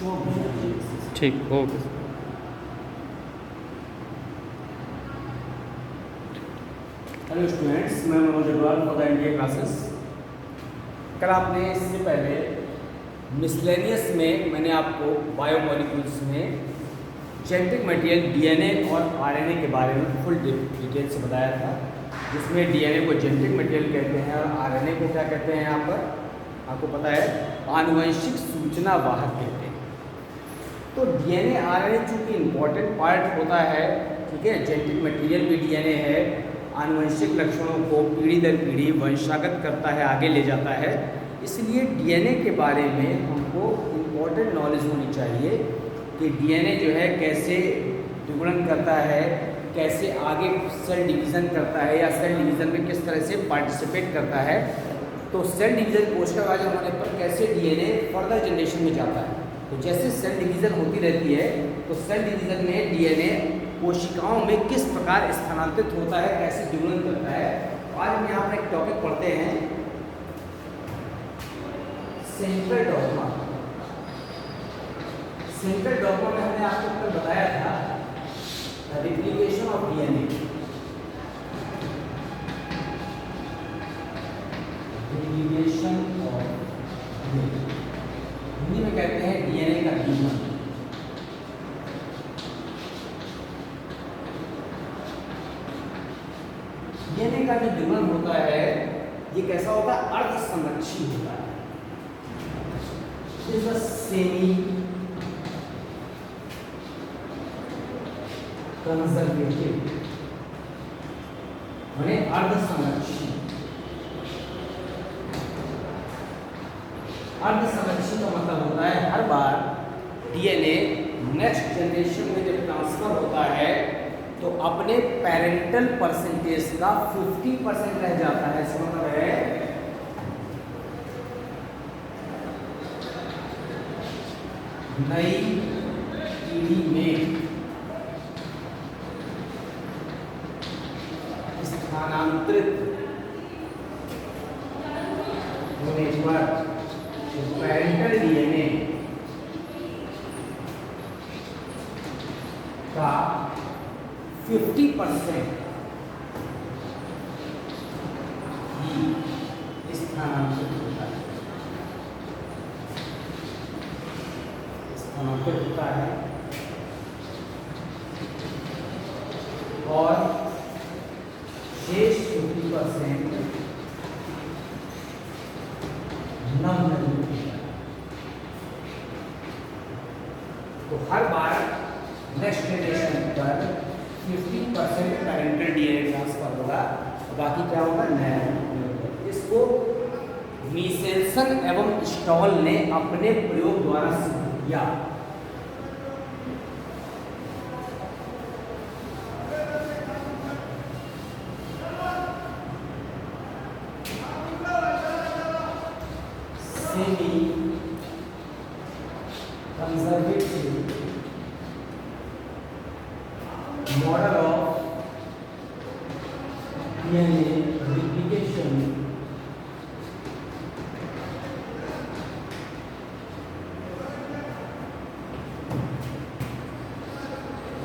ठीक, okay. Hello students, मैं Manoj Agarwal for the India classes. कल आपने इससे पहले मिसलेनियस में मैंने आपको बायोमोलिक्यूल्स में जेनेटिक मटेरियल डीएनए और आरएनए के बारे में फुल डिटेल से बताया था, जिसमें डीएनए को जेनेटिक मटेरियल कहते हैं और आरएनए को क्या कहते हैं। यहाँ पर आपको पता है आनुवंशिक सूचना वाहक कहते हैं। तो डीएनए आरएनए चूँकि इम्पॉर्टेंट पार्ट होता है, ठीक है, जेनेटिक मटेरियल भी डीएनए है, आनुवंशिक लक्षणों को पीढ़ी दर पीढ़ी वंशागत करता है, आगे ले जाता है। इसलिए डीएनए के बारे में हमको इम्पॉर्टेंट नॉलेज होनी चाहिए कि डीएनए जो है कैसे द्विगुणन करता है, कैसे आगे सेल डिवीज़न करता है या सेल डिवीज़न में किस तरह से पार्टिसिपेट करता है। तो सेल डिवीज़न कोशिका विभाजन होने पर कैसे डीएनए फर्दर जनरेशन में जाता है। तो जैसे सेल डिवीज़न होती रहती है तो सेल डिवीज़न में डीएनए कोशिकाओं में किस प्रकार स्थानांतरित होता है, कैसे द्विगुणन करता है। आज हम यहाँ पर एक टॉपिक पढ़ते हैं, सेंट्रल डॉग्मा। सेंट्रल डॉग्मा में हमने आपको कल बताया था replication of DNA. Replication of DNA Hindi में कहते हैं डीएनए का द्विगुणन। डीएनए का जो द्विगुणन होता है ये कैसा होता है, अर्ध संरक्षी होता है। इज अ सेमी कंजर्वेटिव, माने अर्ध संरक्षी। अर्ध संरक्षी का मतलब होता है हर बार डीएनए नेक्स्ट जनरेशन में जब ट्रांसफर होता है तो अपने पेरेंटल परसेंटेज का 50% रह जाता है। इसका मतलब है नई पीढ़ी में स्थानांतरित होने पर पेरेंटल डीएनए का 50% ही स्थानांतरित होता है, स्थानांतरित होता है और शेष 50% नम्र होता है। तो हर बार नेक्स्ट जनरेशन पर 50% पेरेंटल डीएनए ट्रांसफर होगा, बाकी क्या होगा, नया। इसको मीसेल्सन एवं स्टॉल ने अपने प्रयोग द्वारा सिद्ध किया। Semi conservative model of DNA replication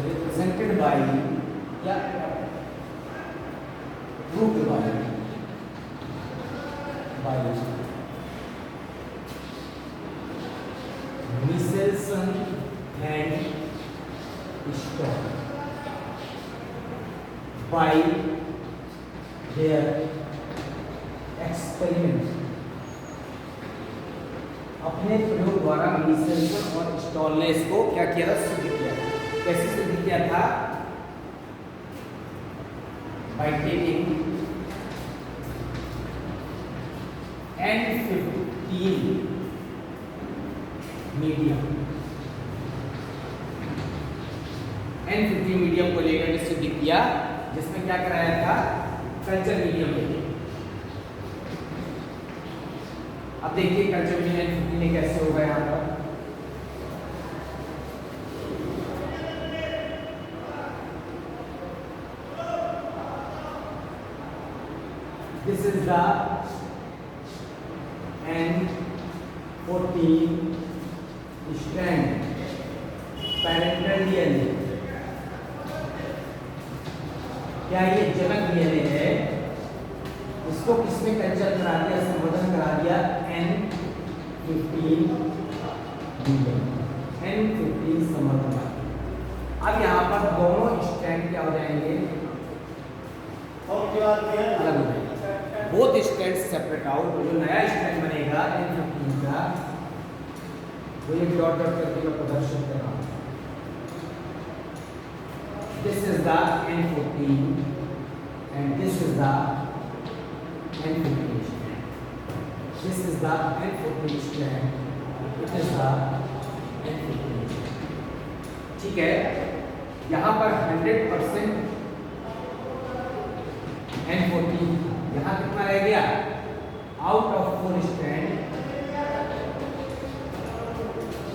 represented by या proved by Michelson and Stoll by their experiment। अपने प्रयोग द्वारा मिचेल्सन और स्टॉल ने इसको क्या किया था, सिद्ध किया। कैसे सिद्ध किया था, by taking N15 medium. N15 medium को लेकर के सिद्ध किया, जिसमें क्या कराया था, कल्चर मीडियम लेके। अब देखिए कल्चर मीडियम N15 में कैसे होगा। यहाँ पर this is the N14 strand parental DNA, क्या ये जनक डीएनए है? इसको किसने कल्चर करा दिया, संवर्धन करा दिया? N15 N15 संवर्धन। अब यहाँ पर दोनों स्ट्रैंड क्या हो जाएंगे? अलग हो जाएंगे। Both strand separate out. जो नया स्ट्रैंड बनेगा N15 का, वो ये डॉट डॉट करके मैं प्रदर्शित कर रहा हूँ। This is the N14 and this is the N15 strand. This is the N14 strand. It is the N15 strand. ठीक है, यहाँ पर 100% N14, यहाँ कितना रह गया? Out of 4 strand,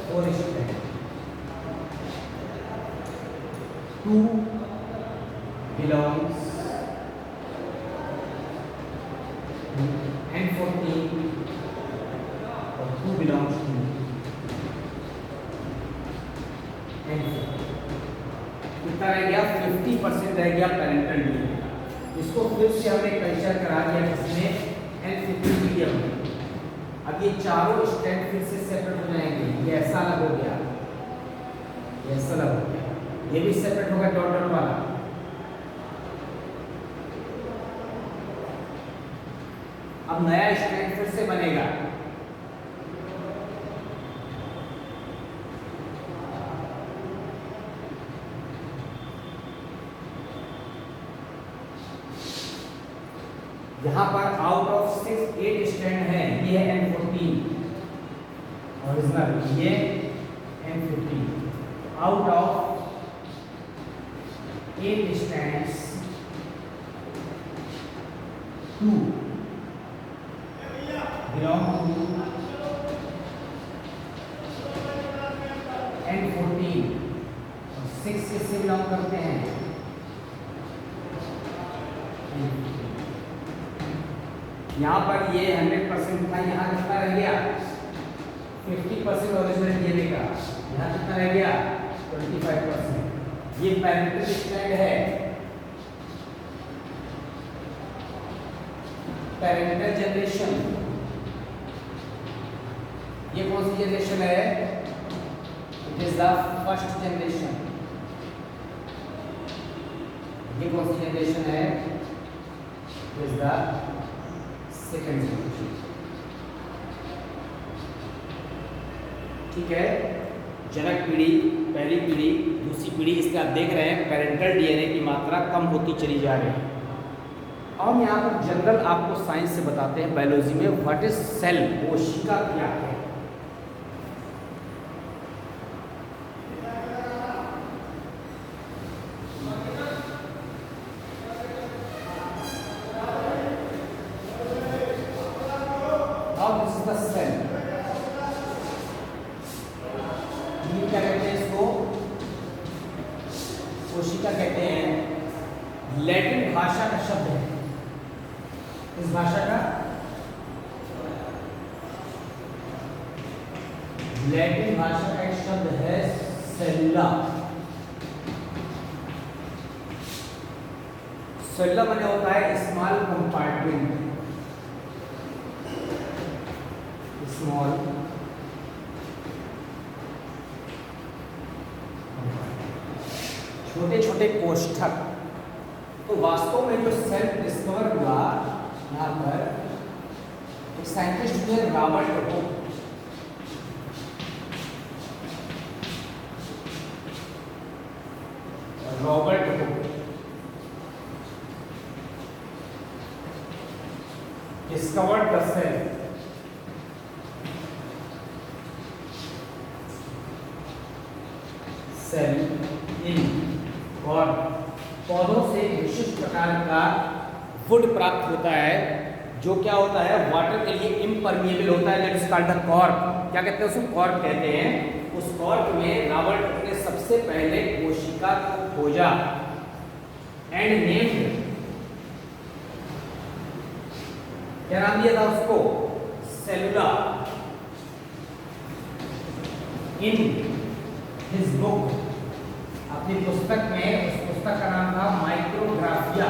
4 strand 2 belongs to N14 और 2 belongs to N15। कितना रह गया? 50% रह गया पैरेंटल डीएनए। इसको फिर से हमने कल्चर करा दिया किसमें? N15 मीडियम में। अब ये चारों स्ट्रैंड फिर से सेपरेट हो जाएंगे। ये ऐसा अलग हो गया, ये ऐसा अलग हो गया, ये भी सेपरेट होगा डॉट डॉट वाला। अब नया स्ट्रैंड फिर से बनेगा। यहाँ पर आउट ऑफ 6 8 स्ट्रैंड है। ये है N14 ओरिजिनल, ये N15। Out of 8 strands 2 belong to N14 और 6 किससे बिलोंग करते हैं? यहाँ पर ये 100% था, यहाँ कितना रह गया? 50% ओरिजिनल डीएनए का। यहाँ कितना रह गया? 25%। ये पैरेंटल स्ट्रैंड है, पैरेंटल जनरेशन। ये कौन सी जनरेशन है? It is the first generation. ये कौन सी जनरेशन है? It is the second generation. ठीक है, जनक पीढ़ी, पहली पीढ़ी, दूसरी पीढ़ी, इससे आप देख रहे हैं पैरेंटल डीएनए की मात्रा कम होती चली जा रही है। हम यहाँ पर जनरल आपको साइंस से बताते हैं, बायोलॉजी में व्हाट इज सेल, कोशिका क्या है। कोशिका कहते हैं, लैटिन भाषा का शब्द है। इस भाषा का लैटिन भाषा का एक शब्द है सेल्ला। सेल्ला माने होता है स्मॉल कंपार्टमेंट, स्मॉल छोटे छोटे कोष्ठक। तो वास्तव में जो सेल डिस्कवर हुआ यहाँ पर, एक साइंटिस्ट थे Robert Hooke. Robert Hooke discovered the cell. Cell इन और पौधों से विशिष्ट प्रकार का वुड प्राप्त होता है, जो क्या होता है? वाटर के लिए इम्परमिएबल होता है। That is called the cork. क्या कहते हैं उसको? कॉर्क कहते हैं। उस कॉर्क में रॉबर्ट ने सबसे पहले कोशिका को खोजा एंड नेम्ड, क्या नाम दिया था उसको? सेलुला इन हिज बुक, अपनी पुस्तक में, उस पुस्तक का नाम था माइक्रोग्राफिया,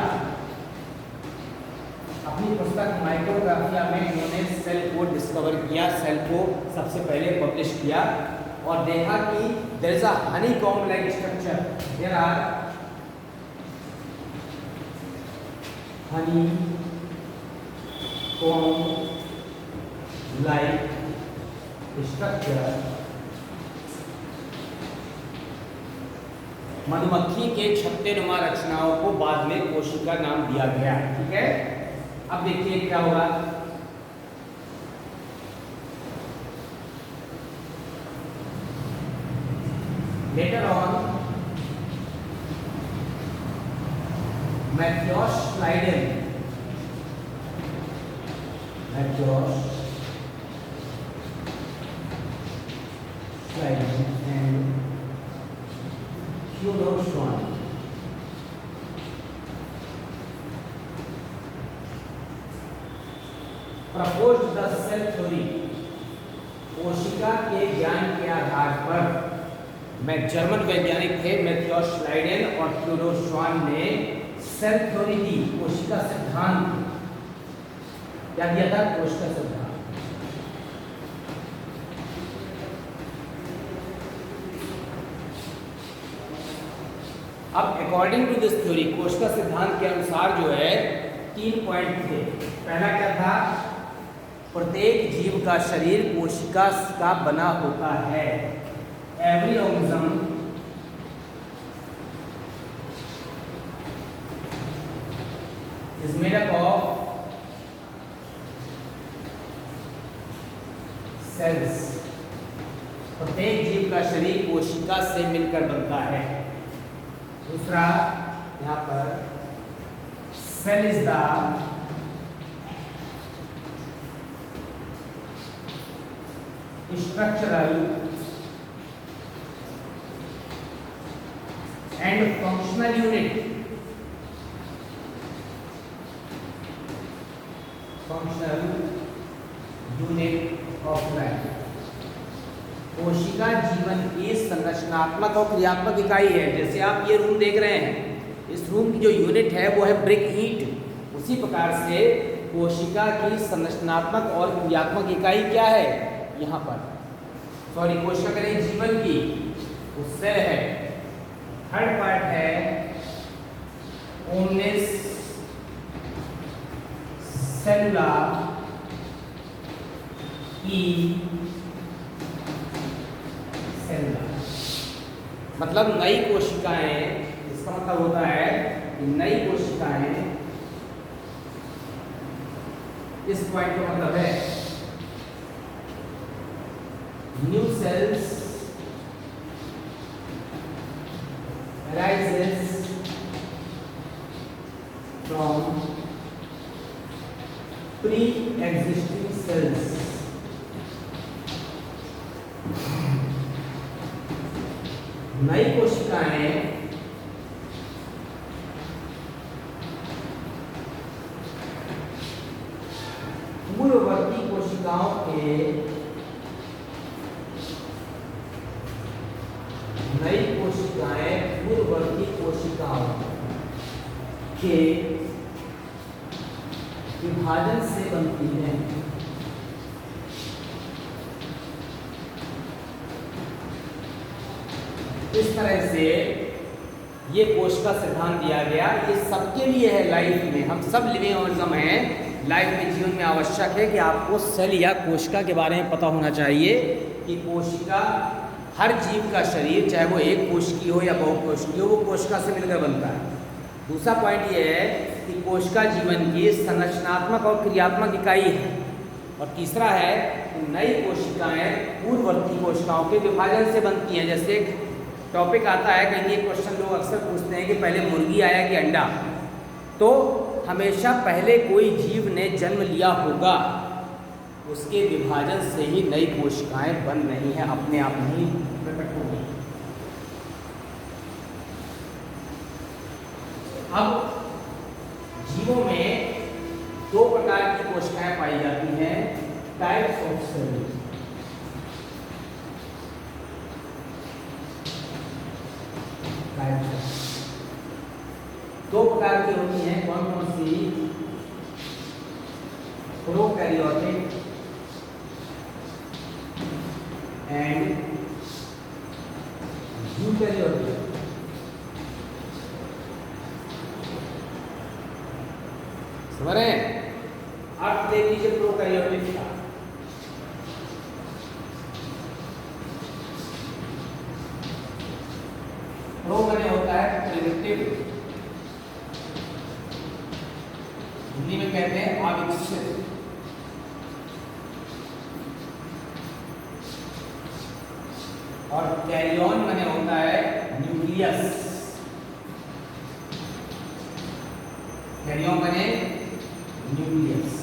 अपनी पुस्तक माइक्रोग्राफिया में इन्होंने सेल को डिस्कवर किया, सेल को सबसे पहले पब्लिश किया और देखा कि there is a honeycomb like structure, there are honeycomb like structure, मधुमक्खी के छत्तेनुमा रचनाओं को बाद में कोशिका नाम दिया गया। ठीक है, अब देखिए क्या होगा। Later on Matthias Schleiden and Theodor Schwann proposed the cell theory, कोशिका के ज्ञान के आधार पर मैं जर्मन वैज्ञानिक थे मैथियस श्लाइडेन और थियोडोर श्वान ने सेल थ्योरी दी, कोशिका सिद्धांत। क्या दिया था? कोशिका सिद्धांत। अब अकॉर्डिंग टू दिस थ्योरी, कोशिका सिद्धांत के अनुसार जो है 3 पॉइंट थे। पहला क्या था? प्रत्येक जीव का शरीर कोशिका का बना होता है। Every organism is made up of cells, प्रत्येक जीव का शरीर कोशिका से मिलकर बनता है। दूसरा यहाँ पर cell is the structural and functional unit, functional unit of life. कोशिका जीवन की संरचनात्मक और क्रियात्मक इकाई है। जैसे आप ये रूम देख रहे हैं, इस रूम की जो यूनिट है वो है ब्रिक ईंट। उसी प्रकार से कोशिका की संरचनात्मक और क्रियात्मक इकाई क्या है? यहाँ पर सॉरी, कोशिका करें जीवन की, उससे है। थर्ड पार्ट है ओमनिस सेलुला ई सेलुला, मतलब नई कोशिकाएं। इसका मतलब होता है कि नई कोशिकाएं, इस पॉइंट का मतलब है new sales arises from pre-existing cells। नई कोशिकाएं पूर्ववर्ती कोशिकाओं के, नई कोशिकाएं पूर्ववर्ती कोशिकाओं के विभाजन से बनती हैं। इस तरह से ये कोशिका सिद्धांत दिया गया। ये सबके लिए है लाइफ में, हम सब लिविंग ऑर्गेनिज्म हैं। लाइफ में, जीवन में आवश्यक है कि आपको सेल या कोशिका के बारे में पता होना चाहिए कि कोशिका, हर जीव का शरीर, चाहे वो एक कोशिकीय हो या बहुकोशिकीय हो, वो कोशिका से मिलकर बनता है। दूसरा पॉइंट ये है कि कोशिका जीवन की संरचनात्मक और क्रियात्मक इकाई है। और तीसरा है कि नई कोशिकाएं पूर्ववर्ती कोशिकाओं के विभाजन से बनती हैं। जैसे टॉपिक आता है, कहीं एक क्वेश्चन लोग अक्सर पूछते हैं कि पहले मुर्गी आया कि अंडा, तो हमेशा पहले कोई जीव ने जन्म लिया होगा, उसके विभाजन से ही नई कोशिकाएं बन रही हैं, अपने आप नहीं प्रकट हो गई। अब जीवों में 2 प्रकार की कोशिकाएं पाई जाती हैं, टाइप्स ऑफ सेल्स। दो प्रकार की होती हैं, कौन कौन सी? Prokaryotic and eukaryotic. समझ रहे हैं? अर्थ देख लीजिए प्रोकैरियोटिक का। प्रो मैंने होता है प्रिमिटिव, हिंदी में कहते हैं अविकसित। और कैरियन मैंने होता है न्यूक्लियस। कैरियन मैंने न्यूक्लियस,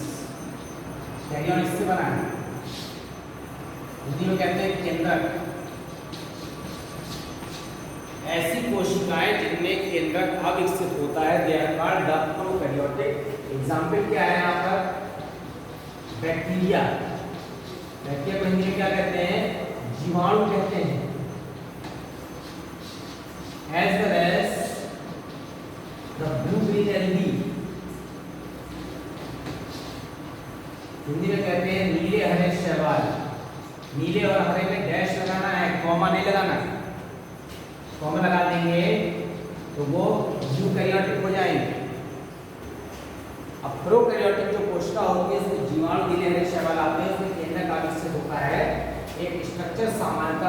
कैरियन इससे बना है, हिंदी में कहते हैं केंद्रक। ऐसी कोशिकाएं जिनमें केंद्रक अविकसित होता है, they are called the prokaryotic. Example क्या है यहाँ पर? बैक्टीरिया। बैक्टीरिया को हिंदी में क्या कहते हैं? जीवाणु कहते हैं। As well as the blue green algae, Hindi में कहते हैं नीले हरे शैवाल। नीले और हरे में डैश लगाना है, कॉमा नहीं लगाना है। कॉमा लगा देंगे तो वो यूकैरियोटिक हो जाएंगे। अब प्रोकैरियोटिक जो कोशिका होती है उसमें जीवाणु नीले हरे शैवाल आते हैं, उसमें केंद्रक अविकसित होता है, एक स्ट्रक्चर सामान्यता